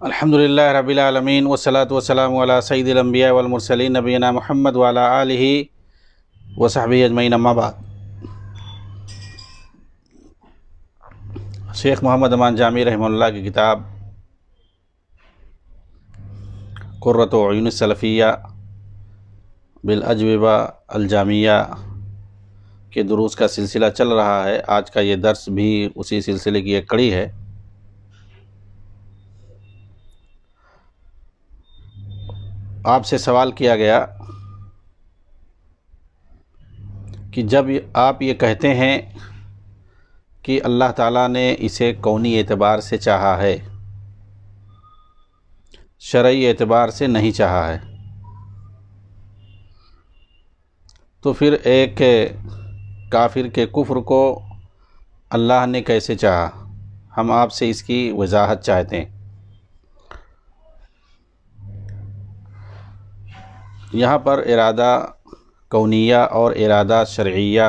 الحمدللہ رب العالمین والصلاة والسلام علی سید الانبیاء والمرسلین نبینا محمد وعلی آلہ وصحبہ اجمعین، اما بعد۔ شیخ محمد امان جامی رحمہ اللہ کی کتاب قرۃ اعین السلفیہ بالاجوبہ الجامعہ کے دروس کا سلسلہ چل رہا ہے۔ آج کا یہ درس بھی اسی سلسلے کی ایک کڑی ہے۔ آپ سے سوال کیا گیا کہ جب آپ یہ کہتے ہیں کہ اللہ تعالیٰ نے اسے کونی اعتبار سے چاہا ہے، شرعی اعتبار سے نہیں چاہا ہے، تو پھر ایک کافر کے کفر کو اللہ نے کیسے چاہا؟ ہم آپ سے اس کی وضاحت چاہتے ہیں۔ یہاں پر ارادہ کونیہ اور ارادہ شرعیہ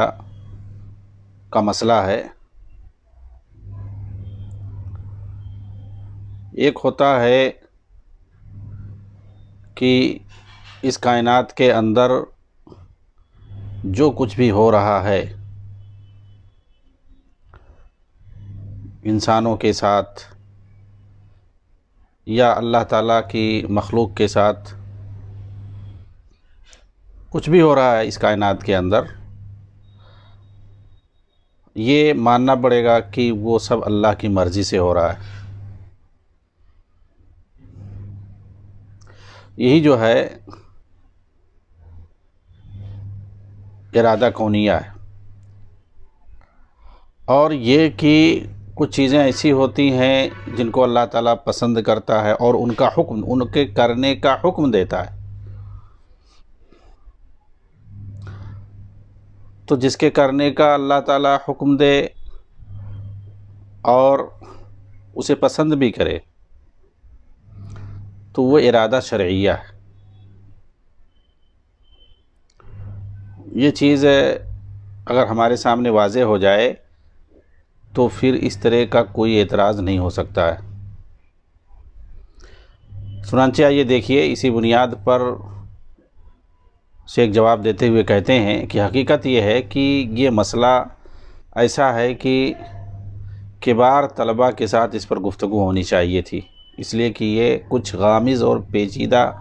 کا مسئلہ ہے۔ ایک ہوتا ہے کہ اس کائنات کے اندر جو کچھ بھی ہو رہا ہے انسانوں کے ساتھ یا اللہ تعالیٰ کی مخلوق کے ساتھ، کچھ بھی ہو رہا ہے اس کائنات کے اندر، یہ ماننا پڑے گا کہ وہ سب اللہ کی مرضی سے ہو رہا ہے۔ یہی جو ہے ارادہ کونیہ ہے۔ اور یہ کہ کچھ چیزیں ایسی ہوتی ہیں جن کو اللہ تعالیٰ پسند کرتا ہے اور ان کا حکم، ان کے کرنے کا حکم دیتا ہے۔ تو جس کے کرنے کا اللہ تعالیٰ حکم دے اور اسے پسند بھی کرے تو وہ ارادہ شرعیہ ہے۔ یہ چیز اگر ہمارے سامنے واضح ہو جائے تو پھر اس طرح کا کوئی اعتراض نہیں ہو سکتا ہے۔ چنانچہ یہ دیکھیے، اسی بنیاد پر شیخ جواب دیتے ہوئے کہتے ہیں کہ حقیقت یہ ہے کہ یہ مسئلہ ایسا ہے کہ کبار طلباء کے ساتھ اس پر گفتگو ہونی چاہیے تھی، اس لیے کہ یہ کچھ غامض اور پیچیدہ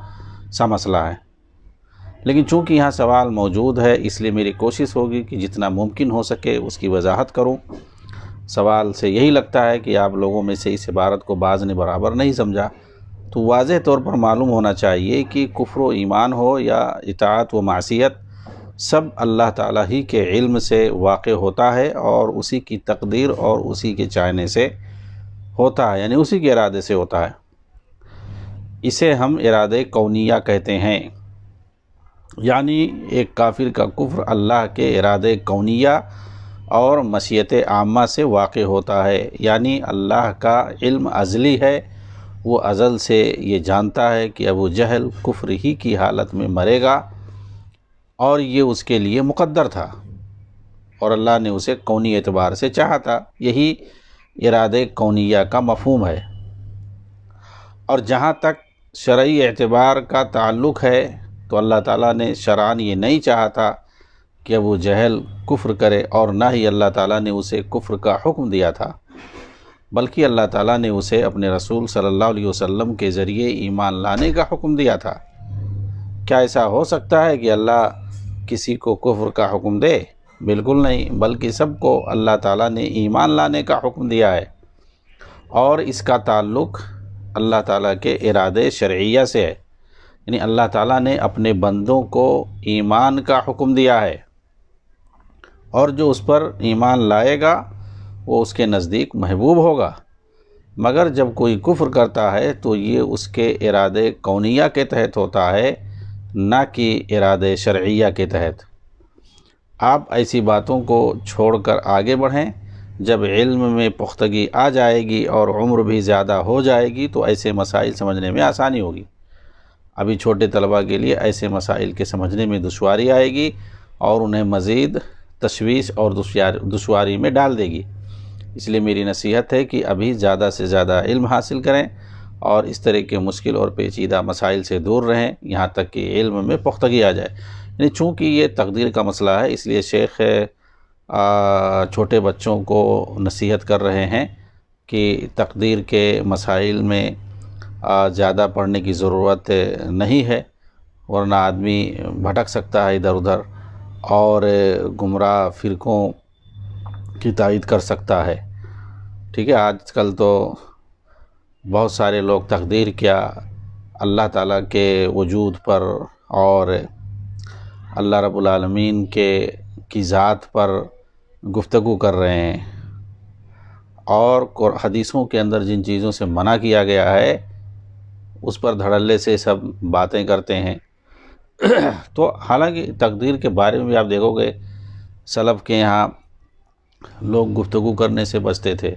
سا مسئلہ ہے۔ لیکن چونکہ یہاں سوال موجود ہے، اس لیے میری کوشش ہوگی کہ جتنا ممکن ہو سکے اس کی وضاحت کروں۔ سوال سے یہی لگتا ہے کہ آپ لوگوں میں سے اس عبارت کو بعض نے برابر نہیں سمجھا، تو واضح طور پر معلوم ہونا چاہیے کہ کفر و ایمان ہو یا اطاعت و معصیت، سب اللہ تعالیٰ ہی کے علم سے واقع ہوتا ہے اور اسی کی تقدیر اور اسی کے چاہنے سے ہوتا ہے، یعنی اسی کے ارادے سے ہوتا ہے۔ اسے ہم ارادے کونیہ کہتے ہیں، یعنی ایک کافر کا کفر اللہ کے ارادے کونیہ اور مشیت عامہ سے واقع ہوتا ہے، یعنی اللہ کا علم ازلی ہے، وہ ازل سے یہ جانتا ہے کہ ابو جہل کفر ہی کی حالت میں مرے گا اور یہ اس کے لیے مقدر تھا اور اللہ نے اسے کونی اعتبار سے چاہا تھا۔ یہی ارادے کونیہ کا مفہوم ہے۔ اور جہاں تک شرعی اعتبار کا تعلق ہے تو اللہ تعالیٰ نے شرعاً یہ نہیں چاہا تھا کہ ابو جہل کفر کرے، اور نہ ہی اللہ تعالیٰ نے اسے کفر کا حکم دیا تھا، بلکہ اللہ تعالیٰ نے اسے اپنے رسول صلی اللہ علیہ وسلم کے ذریعے ایمان لانے کا حکم دیا تھا۔ کیا ایسا ہو سکتا ہے کہ اللہ کسی کو کفر کا حکم دے؟ بالکل نہیں، بلکہ سب کو اللہ تعالیٰ نے ایمان لانے کا حکم دیا ہے، اور اس کا تعلق اللہ تعالیٰ کے ارادے شرعیہ سے ہے، یعنی اللہ تعالیٰ نے اپنے بندوں کو ایمان کا حکم دیا ہے، اور جو اس پر ایمان لائے گا وہ اس کے نزدیک محبوب ہوگا۔ مگر جب کوئی کفر کرتا ہے تو یہ اس کے ارادے کونیہ کے تحت ہوتا ہے، نہ کہ ارادے شرعیہ کے تحت۔ آپ ایسی باتوں کو چھوڑ کر آگے بڑھیں۔ جب علم میں پختگی آ جائے گی اور عمر بھی زیادہ ہو جائے گی تو ایسے مسائل سمجھنے میں آسانی ہوگی۔ ابھی چھوٹے طلباء کے لیے ایسے مسائل کے سمجھنے میں دشواری آئے گی اور انہیں مزید تشویش اور دشواری میں ڈال دے گی۔ اس لیے میری نصیحت ہے کہ ابھی زیادہ سے زیادہ علم حاصل کریں اور اس طرح کے مشکل اور پیچیدہ مسائل سے دور رہیں یہاں تک کہ علم میں پختگی آ جائے۔ یعنی چونکہ یہ تقدیر کا مسئلہ ہے، اس لیے شیخ چھوٹے بچوں کو نصیحت کر رہے ہیں کہ تقدیر کے مسائل میں زیادہ پڑھنے کی ضرورت نہیں ہے، ورنہ آدمی بھٹک سکتا ہے ادھر ادھر اور گمراہ فرقوں کی تائید کر سکتا ہے۔ ٹھیک ہے، آج کل تو بہت سارے لوگ تقدیر کیا، اللہ تعالیٰ کے وجود پر اور اللہ رب العالمین کی ذات پر گفتگو کر رہے ہیں، اور حدیثوں کے اندر جن چیزوں سے منع کیا گیا ہے اس پر دھڑلے سے سب باتیں کرتے ہیں۔ تو حالانکہ تقدیر کے بارے میں بھی آپ دیکھو گے سلف کے یہاں لوگ گفتگو کرنے سے بچتے تھے۔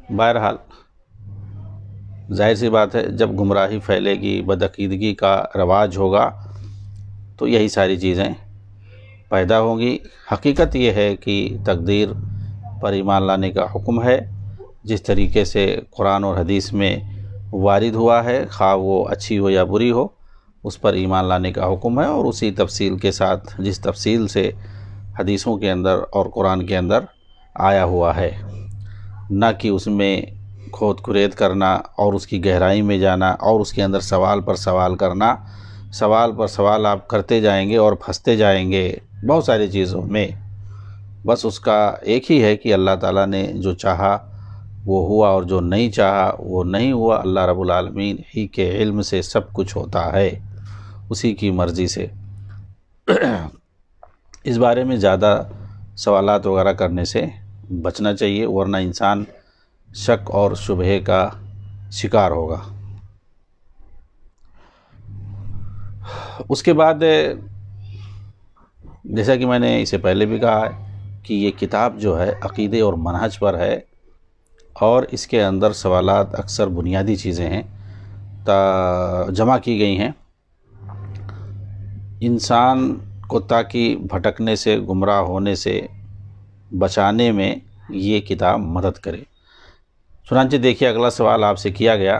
بہرحال ظاہر سی بات ہے، جب گمراہی پھیلے گی، بدعقیدگی کا رواج ہوگا تو یہی ساری چیزیں پیدا ہوں گی۔ حقیقت یہ ہے کہ تقدیر پر ایمان لانے کا حکم ہے، جس طریقے سے قرآن اور حدیث میں وارد ہوا ہے، خواہ وہ اچھی ہو یا بری ہو، اس پر ایمان لانے کا حکم ہے، اور اسی تفصیل کے ساتھ جس تفصیل سے حدیثوں کے اندر اور قرآن کے اندر آیا ہوا ہے، نہ کہ اس میں کھود کرید کرنا اور اس کی گہرائی میں جانا اور اس کے اندر سوال پر سوال کرنا۔ سوال پر سوال آپ کرتے جائیں گے اور پھنستے جائیں گے بہت ساری چیزوں میں۔ بس اس کا ایک ہی ہے کہ اللہ تعالیٰ نے جو چاہا وہ ہوا، اور جو نہیں چاہا وہ نہیں ہوا۔ اللہ رب العالمین ہی کے علم سے سب کچھ ہوتا ہے، اسی کی مرضی سے۔ اس بارے میں زیادہ سوالات وغیرہ کرنے سے بچنا چاہیے، ورنہ انسان شک اور شبہے کا شکار ہوگا۔ اس کے بعد جیسا کہ میں نے اسے پہلے بھی کہا ہے کہ یہ کتاب جو ہے عقیدے اور منہج پر ہے، اور اس کے اندر سوالات اکثر بنیادی چیزیں ہیں جمع کی گئی ہیں انسان کو، تاکہ بھٹکنے سے، گمراہ ہونے سے بچانے میں یہ کتاب مدد کرے۔ چنانچہ دیکھیے اگلا سوال آپ سے کیا گیا،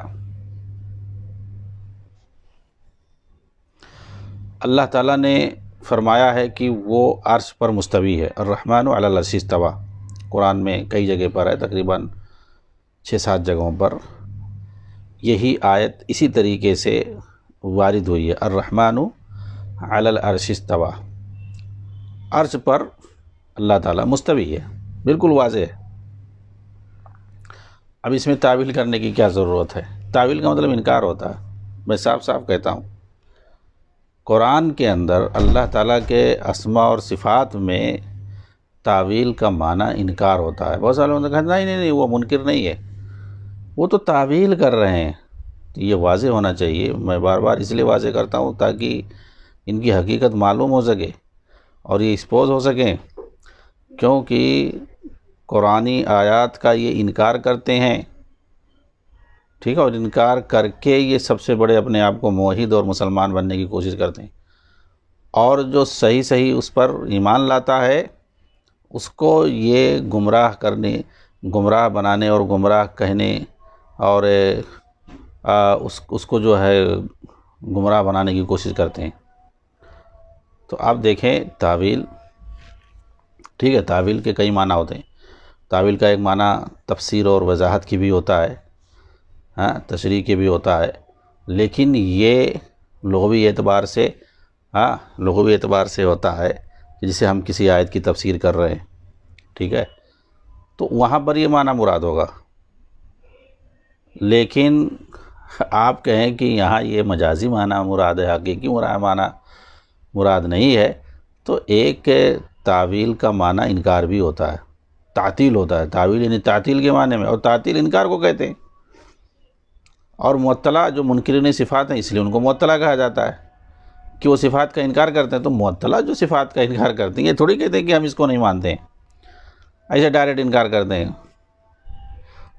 اللہ تعالیٰ نے فرمایا ہے کہ وہ عرش پر مستوی ہے، الرحمن علی العرش استویٰ۔ قرآن میں کئی جگہ پر ہے، تقریباً 6-7 جگہوں پر یہی آیت اسی طریقے سے وارد ہوئی ہے، الرحمن علی العرش استویٰ۔ عرش پر اللہ تعالیٰ مستوی ہے، بالکل واضح ہے۔ اب اس میں تعویل کرنے کی کیا ضرورت ہے؟ تعویل کا مطلب انکار ہوتا ہے۔ میں صاف صاف کہتا ہوں، قرآن کے اندر اللہ تعالیٰ کے اسماء اور صفات میں تعویل کا معنی انکار ہوتا ہے۔ بہت سارے لوگوں نے کہا نہیں وہ منکر نہیں ہے، وہ تو تعویل کر رہے ہیں۔ یہ واضح ہونا چاہیے، میں بار بار اس لیے واضح کرتا ہوں تاکہ ان کی حقیقت معلوم ہو سکے اور یہ ایکسپوز ہو سکیں، کیونکہ قرآنی آیات کا یہ انکار کرتے ہیں، ٹھیک ہے، اور انکار کر کے یہ سب سے بڑے اپنے آپ کو موحد اور مسلمان بننے کی کوشش کرتے ہیں، اور جو صحیح اس پر ایمان لاتا ہے اس کو یہ گمراہ بنانے اور گمراہ کہنے اور اس کو جو ہے گمراہ بنانے کی کوشش کرتے ہیں۔ تو آپ دیکھیں تعویل، ٹھیک ہے، تعویل کے کئی معنی ہوتے ہیں۔ تعویل کا ایک معنی تفسیر اور وضاحت کی بھی ہوتا ہے، تشریح کے بھی ہوتا ہے، لیکن یہ لغوی اعتبار سے ہوتا ہے کہ جسے ہم کسی آیت کی تفسیر کر رہے ہیں، ٹھیک ہے، تو وہاں پر یہ معنی مراد ہوگا۔ لیکن آپ کہیں کہ یہاں یہ مجازی معنی مراد ہے، حقیقی معنی مراد نہیں ہے، تو ایک تعویل کا معنی انکار بھی ہوتا ہے، تعطیل ہوتا ہے۔ تعویل یعنی تعطیل کے معنی میں، اور تعطیل انکار کو کہتے ہیں۔ اور معطلہ جو منکرین صفات ہیں، اس لیے ان کو معطلہ کہا جاتا ہے کہ وہ صفات کا انکار کرتے ہیں۔ تو معطلہ جو صفات کا انکار کرتے ہیں، یہ تھوڑی کہتے ہیں کہ ہم اس کو نہیں مانتے ہیں، ایسے ڈائریکٹ انکار کرتے ہیں،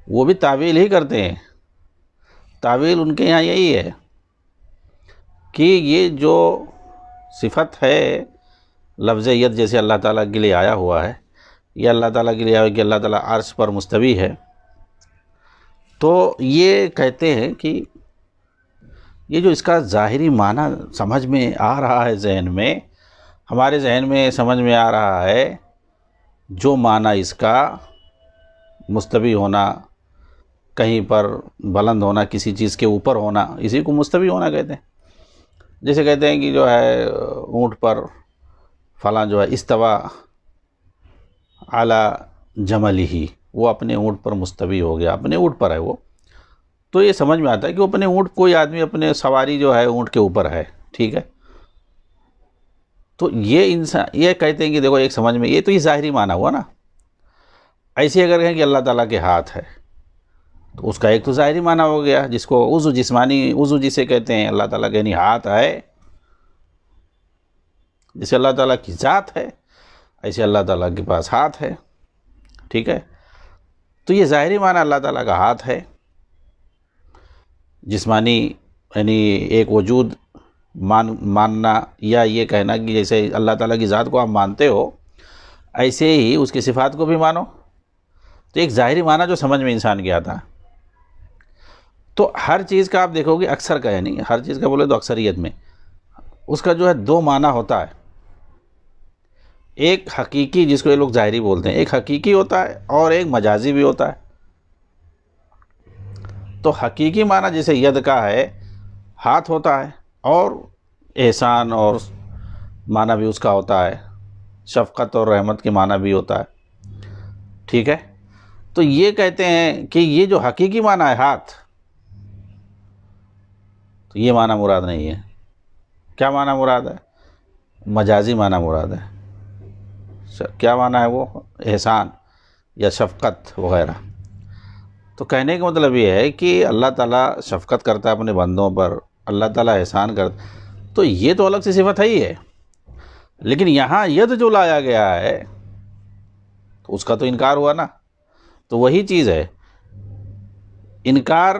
وہ بھی تعویل ہی کرتے ہیں۔ تعویل ان کے یہاں یہی ہے کہ یہ جو صفت ہے، لفظ ید جیسے اللہ تعالیٰ کے لیے آیا ہوا ہے، یہ اللہ تعالیٰ کے لیے آیا کہ اللہ تعالیٰ عرش پر مستوی ہے، تو یہ کہتے ہیں کہ یہ جو اس کا ظاہری معنی سمجھ میں آ رہا ہے ذہن میں، ہمارے ذہن میں سمجھ میں آ رہا ہے جو معنی اس کا مستوی ہونا، کہیں پر بلند ہونا، کسی چیز کے اوپر ہونا، اسی کو مستوی ہونا کہتے ہیں۔ جیسے کہتے ہیں کہ جو ہے اونٹ پر فلاں جو ہے استوا علی جملہ، وہ اپنے اونٹ پر مستوی ہو گیا، اپنے اونٹ پر ہے وہ، تو یہ سمجھ میں آتا ہے کہ وہ اپنے اونٹ، کوئی آدمی اپنے سواری جو ہے اونٹ کے اوپر ہے، ٹھیک ہے۔ تو یہ انسان یہ کہتے ہیں کہ دیکھو ایک سمجھ میں، یہ تو یہ ظاہری معنی ہوا نا۔ ایسے اگر کہیں کہ اللہ تعالیٰ کے ہاتھ ہے تو اس کا ایک تو ظاہری معنی ہو گیا، جس کو عضو جسمانی عضو جسے کہتے ہیں، اللہ تعالیٰ کے یعنی ہاتھ ہے، جیسے اللہ تعالیٰ کی ذات ہے ایسے اللہ تعالیٰ کے پاس ہاتھ ہے، ٹھیک ہے۔ تو یہ ظاہری معنی اللہ تعالیٰ کا ہاتھ ہے، جسمانی یعنی ایک وجود ماننا، یا یہ کہنا کہ جیسے اللہ تعالیٰ کی ذات کو آپ مانتے ہو ایسے ہی اس کی صفات کو بھی مانو، تو ایک ظاہری معنی جو سمجھ میں انسان کے آتا ہے۔ تو ہر چیز کا آپ دیکھو گے، اکثر کا یعنی ہر چیز کا بولے تو اکثریت میں اس کا جو ہے دو معنی ہوتا ہے، ایک حقیقی جس کو یہ لوگ ظاہری بولتے ہیں، ایک حقیقی ہوتا ہے اور ایک مجازی بھی ہوتا ہے۔ تو حقیقی معنی جیسے ید کا ہے، ہاتھ ہوتا ہے، اور احسان اور معنی بھی اس کا ہوتا ہے، شفقت اور رحمت کے معنی بھی ہوتا ہے، ٹھیک ہے۔ تو یہ کہتے ہیں کہ یہ جو حقیقی معنی ہے ہاتھ، تو یہ معنی مراد نہیں ہے۔ کیا معنی مراد ہے؟ مجازی معنی مراد ہے۔ کیا معنی ہے وہ؟ احسان یا شفقت وغیرہ۔ تو کہنے کا مطلب یہ ہے کہ اللہ تعالیٰ شفقت کرتا ہے اپنے بندوں پر، اللہ تعالیٰ احسان کرتا، تو یہ تو الگ سی صفت ہے ہی ہے، لیکن یہاں ید جو لایا گیا ہے تو اس کا تو انکار ہوا نا۔ تو وہی چیز ہے انکار،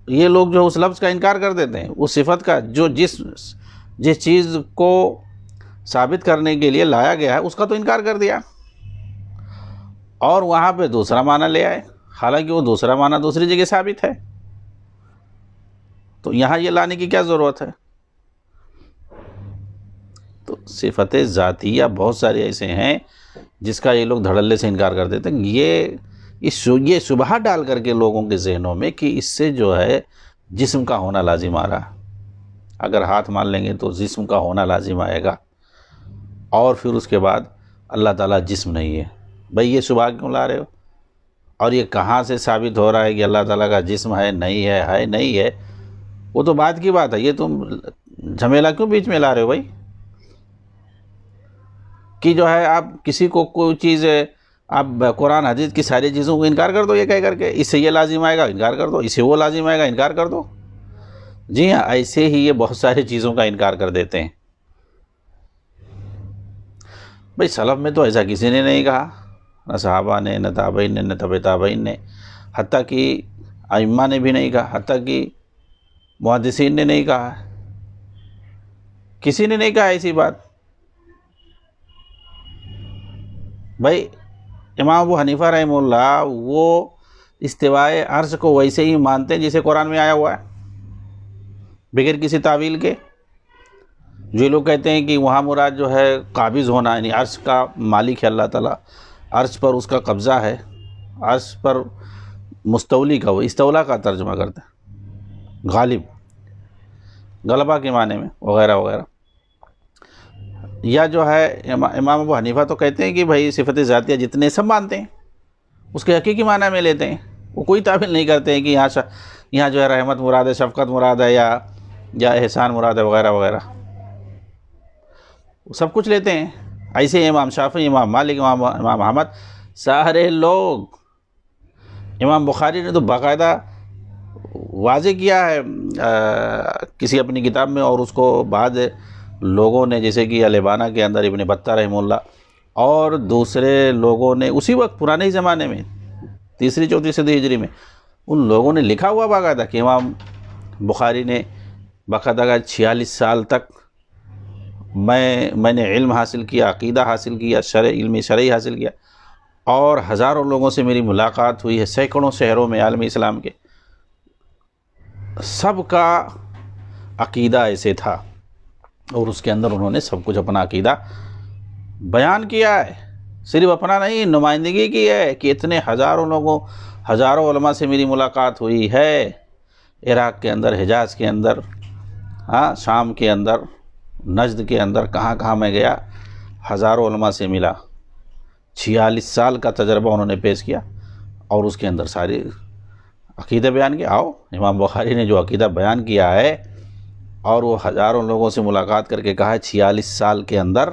یہ لوگ جو اس لفظ کا انکار کر دیتے ہیں، اس صفت کا جو جس چیز کو ثابت کرنے کے لیے لایا گیا ہے اس کا تو انکار کر دیا، اور وہاں پہ دوسرا معنی لے آئے، حالانکہ وہ دوسرا معنی دوسری جگہ ثابت ہے۔ تو یہاں یہ لانے کی کیا ضرورت ہے؟ تو صفت ذاتیہ بہت سارے ایسے ہیں جس کا یہ لوگ دھڑلے سے انکار کر دیتے ہیں۔ یہ شبہہ ڈال کر کے لوگوں کے ذہنوں میں کہ اس سے جو ہے جسم کا ہونا لازم آ رہا ہے، اگر ہاتھ مان لیں گے تو جسم کا ہونا لازم آئے گا، اور پھر اس کے بعد اللہ تعالیٰ جسم نہیں ہے۔ بھئی یہ شبہہ کیوں لا رہے ہو؟ اور یہ کہاں سے ثابت ہو رہا ہے کہ اللہ تعالیٰ کا جسم ہے نہیں ہے نہیں ہے؟ وہ تو بعد کی بات ہے، یہ تم جھمیلا کیوں بیچ میں لا رہے ہو بھائی؟ کہ جو ہے آپ کسی کو کوئی چیز، آپ قرآن حدیث کی ساری چیزوں کو انکار کر دو، یہ کہہ کر کے اس سے یہ لازم آئے گا انکار کر دو، اس سے وہ لازم آئے گا انکار کر دو۔ جی ہاں، ایسے ہی یہ بہت ساری چیزوں کا انکار کر دیتے ہیں۔ بھئی سلف میں تو ایسا کسی نے نہیں کہا، نہ صحابہ نے، نہ تابعین نے، نہ تبع تابعین نے، حتیٰ کہ ائمہ نے بھی نہیں کہا، حتیٰ کہ محدثین نے نہیں کہا، کسی نے نہیں کہا ایسی بات۔ بھائی امام ابو حنیفہ رحمہ اللہ وہ استوائے عرش کو ویسے ہی مانتے ہیں جیسے قرآن میں آیا ہوا ہے، بغیر کسی تعویل کے۔ جو لوگ کہتے ہیں کہ وہاں مراد جو ہے قابض ہونا، یعنی عرش کا مالک ہے اللہ تعالیٰ، عرش پر اس کا قبضہ ہے، عرش پر مستولی کا، وہ استولا کا ترجمہ کرتے ہیں، غالب، غلبہ کے معنی میں وغیرہ وغیرہ۔ یا جو ہے امام ابو حنیفہ تو کہتے ہیں کہ بھائی صفت ذاتیہ جتنے سب مانتے ہیں، اس کے حقیقی معنی میں لیتے ہیں، وہ کوئی تعبیر نہیں کرتے ہیں کہ یہاں جو ہے رحمت مراد ہے، شفقت مراد ہے، یا احسان مراد ہے وغیرہ وغیرہ، وہ سب کچھ لیتے ہیں۔ ایسے امام شافعی، امام مالک، امام احمد، سارے لوگ، امام بخاری نے تو باقاعدہ واضح کیا ہے کسی اپنی کتاب میں، اور اس کو بعض لوگوں نے جیسے کہ الابانہ کے اندر ابن بطہ رحمہ اللہ اور دوسرے لوگوں نے اسی وقت پرانے زمانے میں 3ری 4ری صدی ہجری میں ان لوگوں نے لکھا ہوا باقاعدہ کہ امام بخاری نے باقاعدہ 46 سال تک میں نے علم حاصل کیا، عقیدہ حاصل کیا، علم شرعی حاصل کیا، اور ہزاروں لوگوں سے میری ملاقات ہوئی ہے، سینکڑوں شہروں میں عالم اسلام کے، سب کا عقیدہ ایسے تھا، اور اس کے اندر انہوں نے سب کچھ اپنا عقیدہ بیان کیا ہے، صرف اپنا نہیں، نمائندگی کی ہے کہ اتنے ہزاروں لوگوں، ہزاروں علماء سے میری ملاقات ہوئی ہے، عراق کے اندر، حجاز کے اندر، ہاں شام کے اندر، نجد کے اندر، کہاں کہاں میں گیا، ہزاروں علماء سے ملا، 46 سال کا تجربہ انہوں نے پیش کیا، اور اس کے اندر ساری عقیدہ بیان کیا۔ آؤ، امام بخاری نے جو عقیدہ بیان کیا ہے، اور وہ ہزاروں لوگوں سے ملاقات کر کے کہا ہے 46 سال کے اندر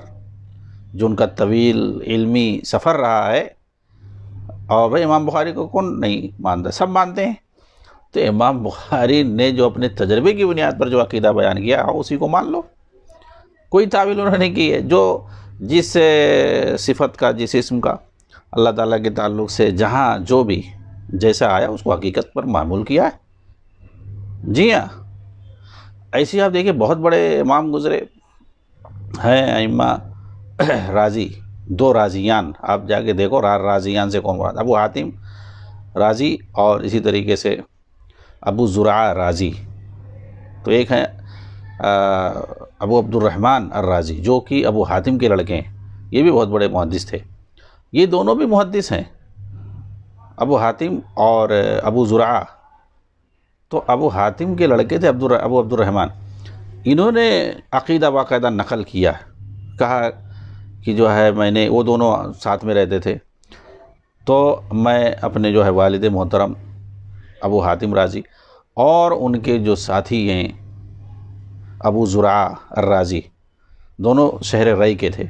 جو ان کا طویل علمی سفر رہا ہے، اور بھائی امام بخاری کو کون نہیں مانتا، سب مانتے ہیں۔ تو امام بخاری نے جو اپنے تجربے کی بنیاد پر جو عقیدہ بیان کیا، اسی کو مان لو، کوئی تعویل انہوں نے کی ہے۔ جو جس صفت کا، جس اسم کا اللہ تعالیٰ کے تعلق سے جہاں جو بھی جیسا آیا، اس کو حقیقت پر معمول کیا ہے۔ جی ہاں، ایسی آپ دیکھیں بہت بڑے امام گزرے ہیں ائمہ راضی، 2 رازیان، آپ جا کے دیکھو رازیان سے کون مراد، ابو حاتم رازی اور اسی طریقے سے ابو زرعہ رازی۔ تو ایک ہیں ابو عبد الرحمن الرازی، جو کہ ابو حاتم کے لڑکے ہیں، یہ بھی بہت بڑے محدث تھے، یہ دونوں بھی محدث ہیں، ابو حاتم اور ابو زرعہ۔ تو ابو حاتم کے لڑکے تھے ابو عبد الرحمن، انہوں نے عقیدہ باقاعدہ نقل کیا، کہا کہ جو ہے میں نے، وہ دونوں ساتھ میں رہتے تھے، تو میں اپنے جو ہے والد محترم ابو حاتم رازی اور ان کے جو ساتھی ہیں ابو زرعہ الرازی، دونوں شہر ری کے تھے،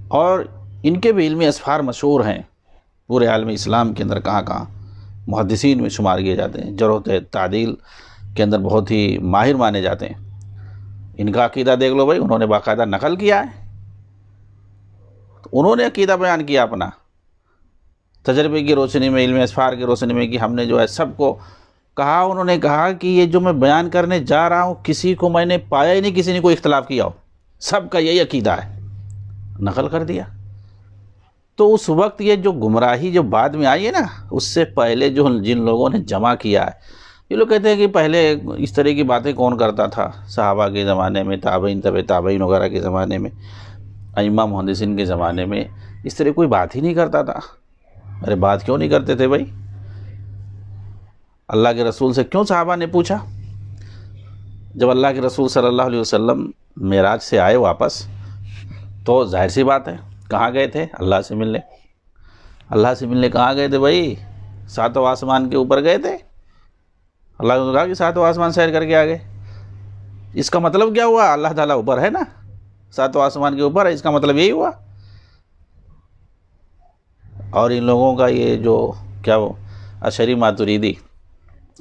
اور ان کے بھی علمی اسفار مشہور ہیں پورے عالم اسلام کے اندر، کہاں کہاں محدثین میں شمار کیے جاتے ہیں، جرح و تعدیل کے اندر بہت ہی ماہر مانے جاتے ہیں۔ ان کا عقیدہ دیکھ لو بھائی، انہوں نے باقاعدہ نقل کیا ہے، انہوں نے عقیدہ بیان کیا اپنا تجربے کی روشنی میں، علم اسفار کی روشنی میں، کہ ہم نے جو ہے سب کو کہا، انہوں نے کہا کہ یہ جو میں بیان کرنے جا رہا ہوں، کسی کو میں نے پایا ہی نہیں کسی نے کوئی اختلاف کیا ہو، سب کا یہی عقیدہ ہے، نقل کر دیا۔ تو اس وقت یہ جو گمراہی جو بعد میں آئی ہے نا، اس سے پہلے جو جن لوگوں نے جمع کیا ہے، یہ لوگ کہتے ہیں کہ پہلے اس طرح کی باتیں کون کرتا تھا، صحابہ کے زمانے میں، تابعین، تبع تابعین وغیرہ کے زمانے میں، ائمہ محدثین کے زمانے میں اس طرح کوئی بات ہی نہیں کرتا تھا۔ ارے بات کیوں نہیں کرتے تھے بھائی؟ اللہ کے رسول سے کیوں صحابہ نے پوچھا؟ جب اللہ کے رسول صلی اللہ علیہ وسلم معراج سے آئے واپس، تو ظاہر سی بات ہے کہاں گئے تھے؟ اللہ سے ملنے۔ اللہ سے ملنے کہاں گئے تھے بھائی؟ 7واں آسمان کے اوپر گئے تھے۔ اللہ نے کہا کہ 7واں آسمان سیر کر کے آ گئے، اس کا مطلب کیا ہوا؟ اللہ تعالیٰ اوپر ہے نا، 7واں آسمان کے اوپر ہے، اس کا مطلب یہی ہوا۔ اور ان لوگوں کا یہ جو کیا وہ اشعری ماتریدی،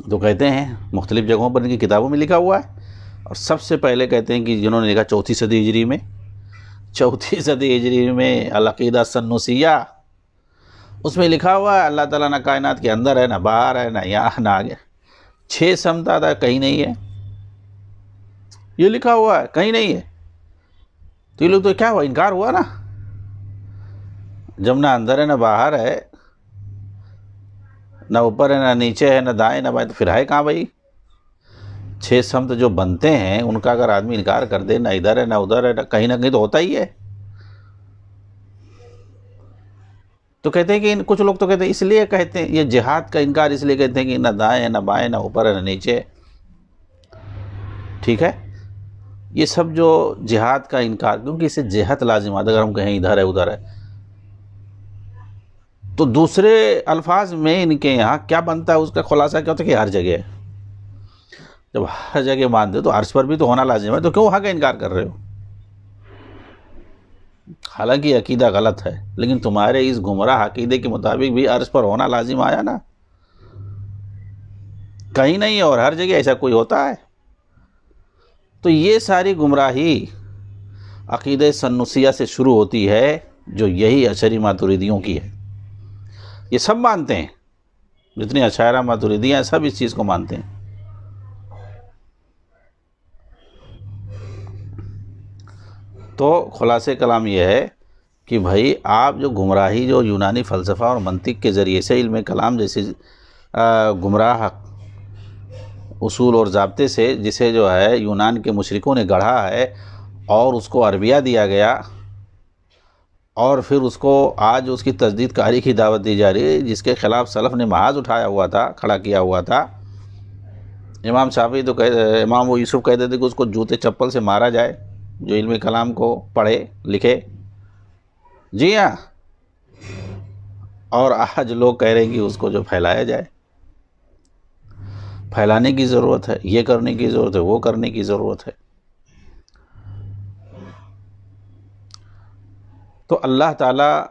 تو کہتے ہیں مختلف جگہوں پر ان کی کتابوں میں لکھا ہوا ہے، اور سب سے پہلے کہتے ہیں کہ جنہوں نے لکھا 4 صدی ہجری میں، 4 صدی ہجری میں العقیدہ السنوسیہ، اس میں لکھا ہوا ہے اللہ تعالیٰ نہ کائنات کے اندر ہے، نہ باہر ہے، نہ یہاں نہ آگے، 6 سمت آتا کہیں نہیں ہے، یہ لکھا ہوا ہے کہیں نہیں ہے۔ تو یہ لوگ تو کیا ہوا؟ انکار ہوا نا، جب نہ اندر ہے نہ باہر ہے، نہ اوپر ہے نہ نیچے ہے، نہ دائیں نہ بائیں، تو پھر ہے کہاں بھائی؟ 6 سمت جو بنتے ہیں ان کا اگر آدمی انکار کر دے، نہ ادھر ہے نہ ادھر ہے، نہ کہیں تو ہوتا ہی ہے۔ تو کہتے ہیں کہ کچھ لوگ تو کہتے ہیں، اس لیے کہتے ہیں یہ جہاد کا انکار اس لیے کہتے ہیں کہ نہ دائیں ہے نہ بائیں، نہ اوپر ہے نہ نیچے، ٹھیک ہے؟ یہ سب جو جہاد کا انکار، کیونکہ اسے جہت لازم آتا، اگر ہم کہیں ادھر ہے ادھر ہے، تو دوسرے الفاظ میں ان کے یہاں کیا بنتا ہے، اس کا خلاصہ کیا ہوتا ہے کہ ہر جگہ ہے۔ جب ہر جگہ مانتے تو عرش پر بھی تو ہونا لازم ہے، تو کیوں وہاں کا انکار کر رہے ہو؟ حالانکہ عقیدہ غلط ہے، لیکن تمہارے اس گمراہ عقیدے کے مطابق بھی عرش پر ہونا لازم آیا نا، کہیں نہیں اور ہر جگہ ایسا کوئی ہوتا ہے؟ تو یہ ساری گمراہی عقیدہ سنوسیہ سے شروع ہوتی ہے، جو یہی اشعری ماتریدیوں کی ہے۔ یہ سب مانتے ہیں، جتنے اشاعرہ ماتریدیاں ہیں سب اس چیز کو مانتے ہیں۔ تو خلاصہ کلام یہ ہے کہ بھائی آپ جو گمراہی، جو یونانی فلسفہ اور منطق کے ذریعے سے علم کلام جیسے گمراہ اصول اور ضابطے سے جسے جو ہے یونان کے مشرکوں نے گڑھا ہے اور اس کو عربیہ دیا گیا، اور پھر اس کو آج اس کی تجدید کاری کی دعوت دی جا رہی ہے، جس کے خلاف سلف نے محاذ اٹھایا ہوا تھا، کھڑا کیا ہوا تھا۔ امام شافعی تو امام وہ یوسف کہتے تھے کہ اس کو جوتے چپل سے مارا جائے جو علم کلام کو پڑھے لکھے، جی ہاں، اور آج لوگ کہہ رہے ہیں کہ اس کو جو پھیلایا جائے، پھیلانے کی ضرورت ہے، یہ کرنے کی ضرورت ہے، وہ کرنے کی ضرورت ہے۔ تو اللہ تعالیٰ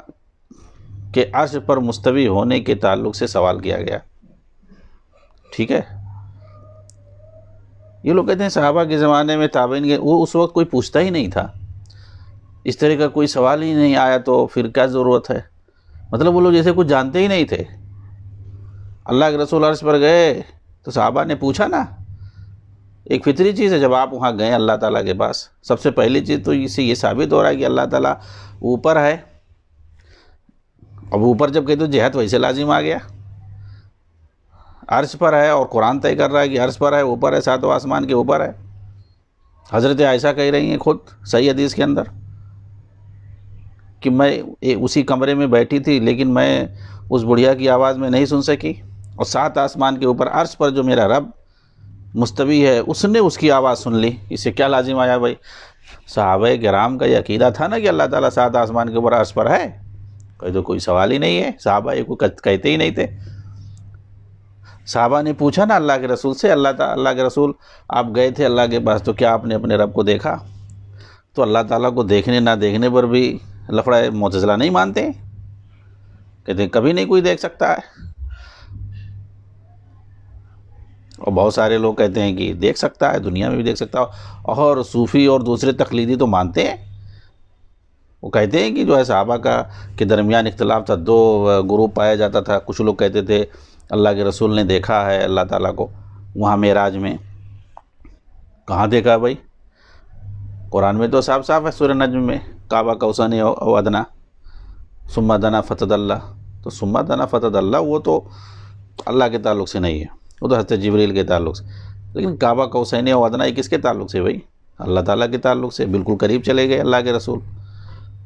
کے عرش پر مستوی ہونے کے تعلق سے سوال کیا گیا، ٹھیک ہے۔ یہ لوگ کہتے ہیں صحابہ کے زمانے میں تابعین کے وہ اس وقت کوئی پوچھتا ہی نہیں تھا، اس طرح کا کوئی سوال ہی نہیں آیا، تو پھر کیا ضرورت ہے؟ مطلب وہ لوگ جیسے کچھ جانتے ہی نہیں تھے۔ اللہ کے رسول عرش پر گئے تو صحابہ نے پوچھا نا، ایک فطری چیز ہے، جب آپ وہاں گئے اللہ تعالیٰ کے پاس، سب سے پہلی چیز تو اس سے یہ ثابت ہو رہا ہے کہ اللہ تعالیٰ اوپر ہے۔ اب اوپر جب کہتے تو جہت ویسے لازم آ گیا، عرش پر ہے، اور قرآن طے کر رہا ہے کہ عرش پر ہے، اوپر ہے، ساتوں آسمان کے اوپر ہے۔ حضرت عائشہ کہہ رہی ہیں خود صحیح حدیث کے اندر کہ میں اسی کمرے میں بیٹھی تھی لیکن میں اس بڑھیا کی آواز میں نہیں سن سکی، اور 7 آسمان کے اوپر عرش پر جو میرا رب مستوی ہے اس نے اس کی آواز سن لی۔ اس سے کیا لازم آیا بھائی؟ صحابہ کرام کا یہ عقیدہ تھا نا کہ اللہ تعالیٰ 7 آسمان کے اوپر عرش پر ہے، تو کوئی سوال ہی نہیں ہے، صحابہ یہ کو کہتے ہی نہیں تھے۔ صحابہ نے پوچھا نا اللہ کے رسول سے، اللہ کے رسول آپ گئے تھے اللہ کے پاس، تو کیا آپ نے اپنے رب کو دیکھا؟ تو اللہ تعالیٰ کو دیکھنے نہ دیکھنے پر بھی لفڑا معتزلہ نہیں مانتے، کہتے ہیں کبھی نہیں کوئی دیکھ سکتا ہے، اور بہت سارے لوگ کہتے ہیں کہ دیکھ سکتا ہے، دنیا میں بھی دیکھ سکتا ہے، اور صوفی اور دوسرے تقلیدی تو مانتے ہیں، وہ کہتے ہیں کہ جو ہے صحابہ کے درمیان اختلاف تھا، 2 گروپ پایا جاتا تھا۔ کچھ لوگ کہتے تھے اللہ کے رسول نے دیکھا ہے اللہ تعالیٰ کو وہاں معراج میں۔ کہاں دیکھا بھائی؟ قرآن میں تو صاف صاف ہے، سورہ نجم میں، کعبہ قوسین او ادنیٰ ثم دنا فتدلی۔ تو ثم دنا فتدلی وہ تو اللہ کے تعلق سے نہیں ہے، وہ تو حضرت جبریل کے تعلق سے، لیکن کعبہ قوسین او ادنیٰ یہ کس کے تعلق سے بھائی؟ اللہ تعالیٰ کے تعلق سے، بالکل قریب چلے گئے اللہ کے رسول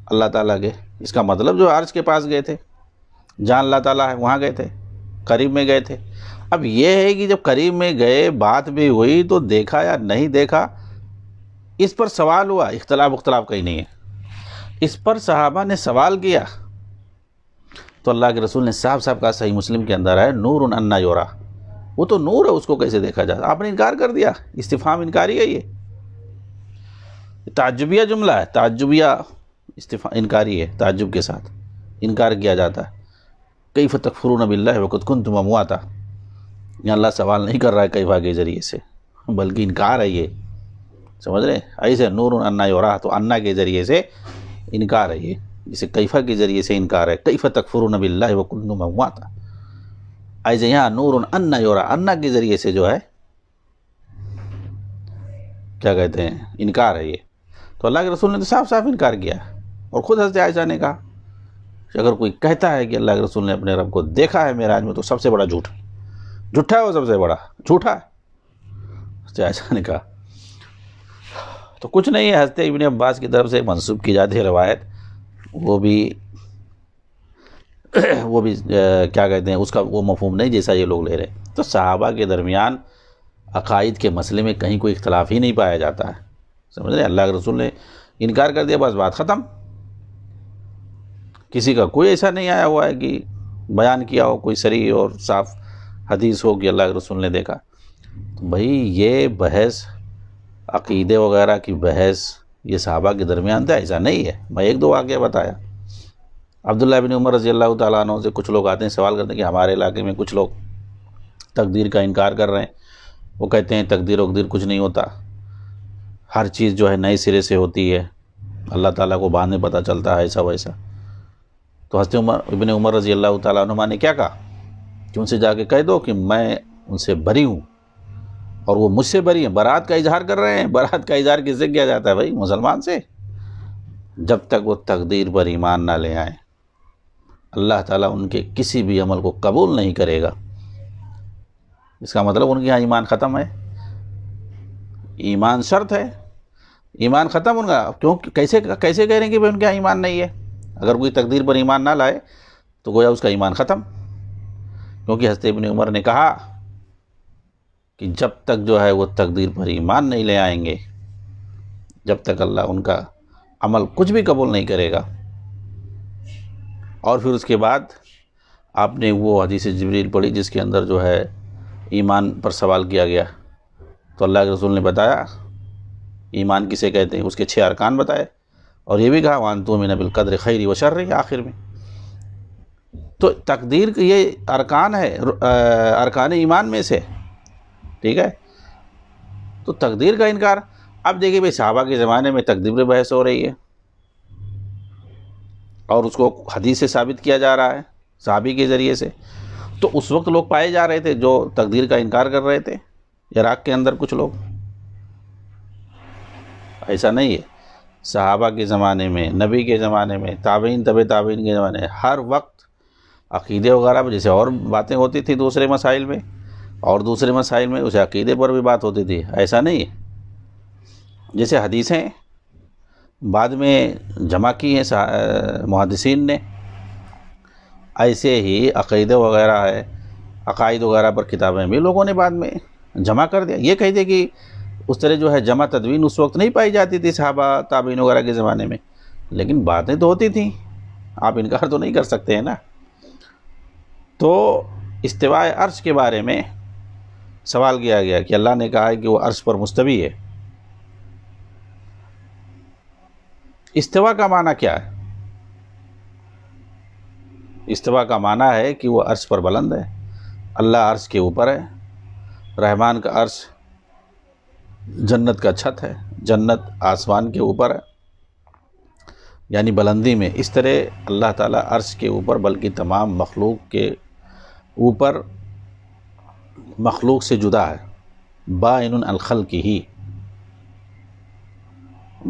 اللہ تعالیٰ کے۔ اس کا مطلب جو عرش کے پاس گئے تھے، جہاں اللہ تعالیٰ ہے وہاں گئے تھے، قریب میں گئے تھے۔ اب یہ ہے کہ جب قریب میں گئے، بات بھی ہوئی، تو دیکھا یا نہیں دیکھا اس پر سوال ہوا، اختلاف کہیں نہیں ہے، اس پر صحابہ نے سوال کیا تو اللہ کے رسول نے صاف صاف کہا، صحیح مسلم کے اندر ہے، نور انا یورا، وہ تو نور ہے، اس کو کیسے دیکھا جاتا؟ آپ نے انکار کر دیا، استفہام انکاری ہے، یہ تعجبیہ جملہ ہے، تعجبیہ انکاری ہے، تعجب کے ساتھ انکار کیا جاتا ہے۔ کیف تکفرون باللہ وقد کنتم امواتا، یہاں اللہ سوال نہیں کر رہا ہے کیفا کے ذریعے سے، بلکہ انکار ہے، یہ سمجھ رہے ہیں؟ ایسے نور انا یورا، تو انا کے ذریعے سے انکار ہے، یہ جسے کیفا کے ذریعے سے انکار ہے، کیف تکفرون باللہ وقد کنتم امواتا، ایسے یہاں نور انا یورا، انا کے ذریعے سے جو ہے کیا کہتے ہیں، انکار ہے یہ۔ تو اللہ کے رسول نے تو صاف صاف انکار کیا، اور خود حضرت عائشہ نے کہا کہ اگر کوئی کہتا ہے کہ اللہ کے رسول نے اپنے رب کو دیکھا ہے معراج میں، تو سب سے بڑا جھوٹا ہے، وہ سب سے بڑا جھوٹا ہے، حضرت عائشہ نے کہا۔ تو کچھ نہیں ہے، حضرت ابن عباس کی طرف سے منسوب کی جاتی ہے روایت، وہ بھی کیا کہتے ہیں، اس کا وہ مفہوم نہیں جیسا یہ لوگ لے رہے ہیں۔ تو صحابہ کے درمیان عقائد کے مسئلے میں کہیں کوئی اختلاف ہی نہیں پایا جاتا ہے، سمجھ رہے ہیں؟ اللہ کے رسول نے انکار کر دیا، بس بات ختم، کسی کا کوئی ایسا نہیں آیا ہوا ہے کہ بیان کیا ہو کوئی صریح اور صاف حدیث ہو کہ اللہ کے رسول نے دیکھا۔ تو بھائی یہ بحث عقیدے وغیرہ کی بحث یہ صحابہ کے درمیان تھا، ایسا نہیں ہے۔ میں 1-2 واقعہ بتایا، عبداللہ بن عمر رضی اللہ تعالیٰ عنہ سے کچھ لوگ آتے ہیں سوال کرتے ہیں کہ ہمارے علاقے میں کچھ لوگ تقدیر کا انکار کر رہے ہیں، وہ کہتے ہیں تقدیر وقدیر کچھ نہیں ہوتا، ہر چیز جو ہے نئے سرے سے ہوتی ہے، اللہ تعالیٰ کو بعد میں پتہ چلتا ہے، ایسا ویسا۔ تو حضرت ابن عمر رضی اللہ تعالیٰ عنہ نے کیا کہا کہ ان سے جا کے کہہ دو کہ میں ان سے بری ہوں اور وہ مجھ سے بری ہیں، برات کا اظہار کر رہے ہیں۔ برات کا اظہار کس سے کیا جاتا ہے بھائی؟ مسلمان سے، جب تک وہ تقدیر پر ایمان نہ لے آئیں اللہ تعالیٰ ان کے کسی بھی عمل کو قبول نہیں کرے گا۔ اس کا مطلب ان کے یہاں ایمان ختم ہے. ایمان شرط ہے، ایمان ختم ان کا. کیوں کیسے کہہ رہے ہیں کہ ان کے یہاں ایمان نہیں ہے؟ اگر کوئی تقدیر پر ایمان نہ لائے تو گویا اس کا ایمان ختم. کیونکہ حضرت ابن عمر نے کہا کہ جب تک جو ہے وہ تقدیر پر ایمان نہیں لے آئیں گے، جب تک اللہ ان کا عمل کچھ بھی قبول نہیں کرے گا. اور پھر اس کے بعد آپ نے وہ حدیث جبریل پڑھی جس کے اندر جو ہے ایمان پر سوال کیا گیا، تو اللہ کے رسول نے بتایا ایمان کسے کہتے ہیں، اس کے 6 ارکان بتائے، اور یہ بھی کہا وَأَن تُؤْمِنَ بِالْقَدْرِ خَيْرِهِ وَشَرِّهِ آخر میں. تو تقدیر کے یہ ارکان ہے، ارکان ایمان میں سے. ٹھیک ہے، تو تقدیر کا انکار. اب دیکھیے بھائی صحابہ کے زمانے میں تقدیر پہ بحث ہو رہی ہے اور اس کو حدیث سے ثابت کیا جا رہا ہے صحابی کے ذریعے سے. تو اس وقت لوگ پائے جا رہے تھے جو تقدیر کا انکار کر رہے تھے عراق کے اندر کچھ لوگ. ایسا نہیں ہے، صحابہ کے زمانے میں، نبی کے زمانے میں، تابعین طبع تابعین کے زمانے میں، ہر وقت عقیدے وغیرہ پہ جیسے اور باتیں ہوتی تھی دوسرے مسائل میں، اور دوسرے مسائل میں اسے عقیدے پر بھی بات ہوتی تھی. ایسا نہیں ہے. جیسے حدیثیں بعد میں جمع کی ہیں محدثین نے، ایسے ہی عقیدے وغیرہ ہے، عقائد وغیرہ پر کتابیں بھی لوگوں نے بعد میں جمع کر دیا. یہ کہتے کہ اس طرح جو ہے جمع تدوین اس وقت نہیں پائی جاتی تھی صحابہ تابعین وغیرہ کے زمانے میں، لیکن باتیں تو ہوتی تھیں، آپ انکار تو نہیں کر سکتے ہیں نا. تو استواء عرش کے بارے میں سوال کیا گیا کہ اللہ نے کہا ہے کہ وہ عرش پر مستوی ہے. استوا کا معنی کیا ہے؟ استوا کا معنی ہے کہ وہ عرش پر بلند ہے، اللہ عرش کے اوپر ہے، رحمان کا عرش جنت کا چھت ہے، جنت آسمان کے اوپر ہے، یعنی بلندی میں. اس طرح اللہ تعالیٰ عرش کے اوپر بلکہ تمام مخلوق کے اوپر، مخلوق سے جدا ہے. بائن عن خلقہ،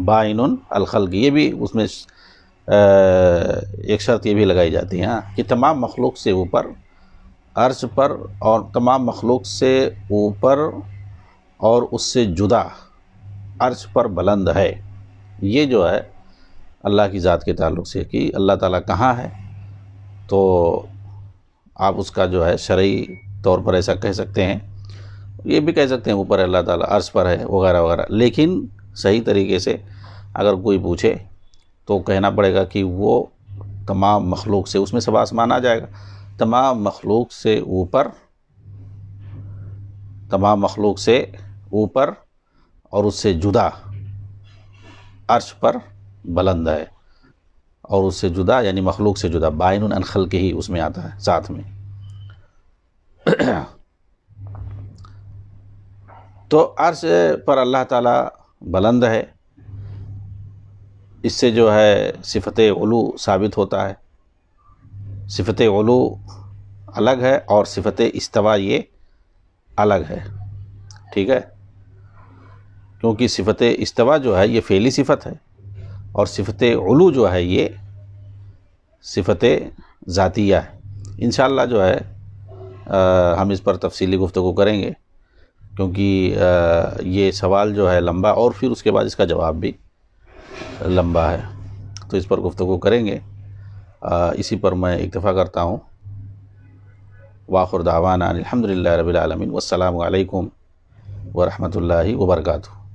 بائن عن خلقہ، یہ بھی اس میں ایک شرط یہ بھی لگائی جاتی ہے کہ تمام مخلوق سے اوپر عرش پر، اور تمام مخلوق سے اوپر اور اس سے جدا عرش پر بلند ہے. یہ جو ہے اللہ کی ذات کے تعلق سے کہ اللہ تعالیٰ کہاں ہے، تو آپ اس کا جو ہے شرعی طور پر ایسا کہہ سکتے ہیں. یہ بھی کہہ سکتے ہیں اوپر اللہ تعالیٰ عرش پر ہے وغیرہ وغیرہ. لیکن صحیح طریقے سے اگر کوئی پوچھے تو کہنا پڑے گا کہ وہ تمام مخلوق سے، اس میں سب آسمان آ جائے گا، تمام مخلوق سے اوپر، تمام مخلوق سے اوپر اور اس سے جدا عرش پر بلند ہے. اور اس سے جدا یعنی مخلوق سے جدا، بائن عن خلقہ ہی اس میں آتا ہے ساتھ میں. تو عرش پر اللہ تعالیٰ بلند ہے، اس سے جو ہے صفت علو ثابت ہوتا ہے. صفت علو الگ ہے اور صفت استوا یہ الگ ہے. ٹھیک ہے، کیونکہ صفت استوا جو ہے یہ فعلی صفت ہے، اور صفت علو جو ہے یہ صفت ذاتیہ ہے. انشاءاللہ جو ہے ہم اس پر تفصیلی گفتگو کریں گے، کیونکہ یہ سوال جو ہے لمبا، اور پھر اس کے بعد اس کا جواب بھی لمبا ہے، تو اس پر گفتگو کریں گے. اسی پر میں اکتفا کرتا ہوں. وآخر دعوانا الحمدللہ رب العالمین، والسلام علیکم ورحمۃ اللہ وبرکاتہ.